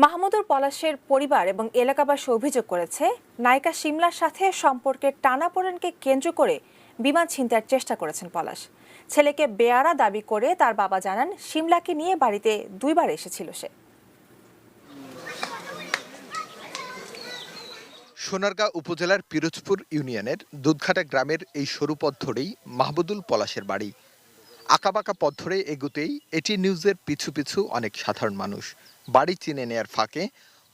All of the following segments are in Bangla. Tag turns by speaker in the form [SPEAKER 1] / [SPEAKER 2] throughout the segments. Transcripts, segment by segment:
[SPEAKER 1] মাহমুদুর পলাশের পরিবার এবং এলাকাবাসী অভিযোগ করেছে, নায়িকা শিমলার সাথে সম্পর্কের টানাপোড়েনকে কেন্দ্র করে বিমান ছিনতাইয়ের চেষ্টা করেছেন পলাশ। ছেলেকে বেয়ারা দাবি করে তার বাবা জানান, শিমলাকে নিয়ে বাড়িতে 2 বার এসেছিল সে।
[SPEAKER 2] সোনারগাঁ উপজেলার পিরোজপুর ইউনিয়নের দুধঘাটা গ্রামের এই সরু পথ ধরেই মাহমুদুল পলাশের বাড়ি। আঁকাবাঁকা পথ ধরে এগুতেই এটি নিউজের পিছু পিছু অনেক সাধারণ মানুষ। বাড়ি চিনে নেয়ার ফাঁকে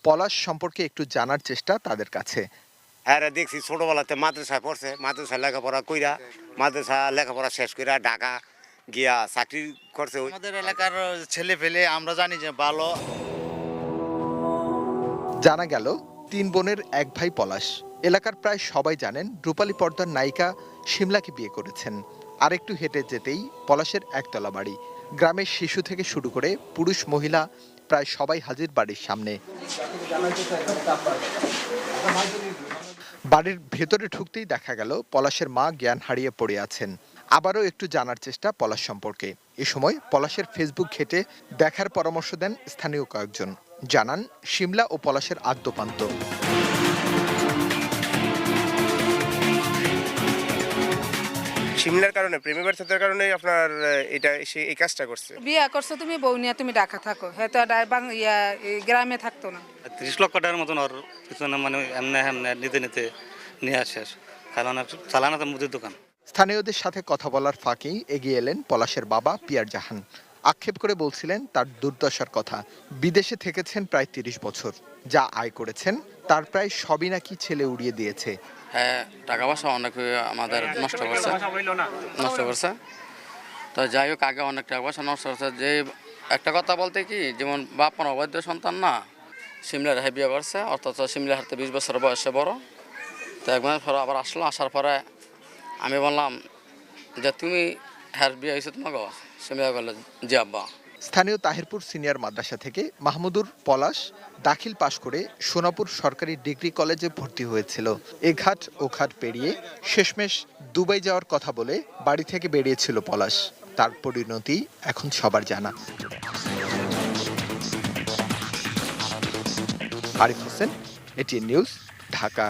[SPEAKER 2] পলাশ সম্পর্কে একটু জানার চেষ্টা তাদের কাছে।
[SPEAKER 3] হ্যাঁ, দেখছি ছোটবেলাতে মাদ্রাসায় পড়ছে, মাদ্রাসায় লেখাপড়া কইরা, মাদ্রাসা লেখাপড়া শেষ কইরা ঢাকা গিয়া চাকরি করছে।
[SPEAKER 4] আমাদের এলাকার ছেলে পেলে আমরা জানি যে ভালো।
[SPEAKER 2] জানা গেল 3 বোনের 1 ভাই পলাশ। এলাকার প্রায় সবাই জানেন রূপালী পর্দার নায়িকা শিমলাকে বিয়ে করেছেন। আর একটু হেঁটে যেতেই পলাশের একতলা বাড়ি। গ্রামের শিশু থেকে শুরু করে পুরুষ মহিলা প্রায় সবাই হাজির বাড়ির সামনে। বাড়ির ভেতরে ঢুকতেই দেখা গেল পলাশের মা জ্ঞান হারিয়ে পড়ে আছেন। আবারও একটু জানার চেষ্টা পলাশ সম্পর্কে। এ সময় পলাশের ফেসবুক ঘেঁটে দেখার পরামর্শ দেন স্থানীয় কয়েকজন। জানান, শিমলা ও পলাশের আদ্যপান্ত।
[SPEAKER 5] শিমলার কারণে, প্রেমী ব্যর্থতার কারণে আপনার এটা এই কাজটা করছে।
[SPEAKER 6] বিয়া করছো তুমি, বউ নিয়ে তুমি ঢাকা থাকো, হ্যাঁ তো গ্রামে থাকতো না।
[SPEAKER 7] 30 লক্ষ টাকার মতন ওর পিছনে মানে এমনি নিতে নিতে নিয়ে আসে, কারণ চালানো তো মুদির দোকান।
[SPEAKER 2] স্থানীয়দের সাথে কথা বলার ফাঁকেই এগিয়ে এলেন পলাশের বাবা পিয়ার জাহান। আক্ষেপ করে বলছিলেন তার দুর্দশার কথা। বিদেশে থেকেছেন প্রায় 30 বছর। যা আয় করেছেন তার প্রায় সবই নাকি ছেলে উড়িয়ে দিয়েছে।
[SPEAKER 8] হ্যাঁ, টাকা পয়সা অনেক আমাদের নষ্ট করছে। তো যাই হোক, আগে অনেক টাকা পয়সা নষ্ট করছে। যে একটা কথা বলতে কি, যেমন বাপ মার অবৈধ সন্তান না, শিমলার রেখে বিয়ে করছে, অর্থাৎ শিমলার হাতে 20 বছর বয়সে বড়। তো 1 মাস পরে আবার আসলো। আসার পরে আমি বললাম যে তুমি হ্যার বিয়ে হয়েছে তোমাকে? শিমলা বললো জি আব্বা।
[SPEAKER 2] স্থানীয় তাহিরপুর সিনিয়র মাদ্রাসা থেকে মাহমুদুর পলাশ দাখিল পাশ করে সোনাপুর সরকারি ডিগ্রি কলেজে ভর্তি হয়েছিল। এ ঘাট ও ঘাট পেরিয়ে শেষমেশ দুবাই যাওয়ার কথা বলে বাড়ি থেকে বেরিয়েছিল পলাশ। তার পরিণতি এখন সবার জানা। Arif Hossain, ATN news, Dhaka.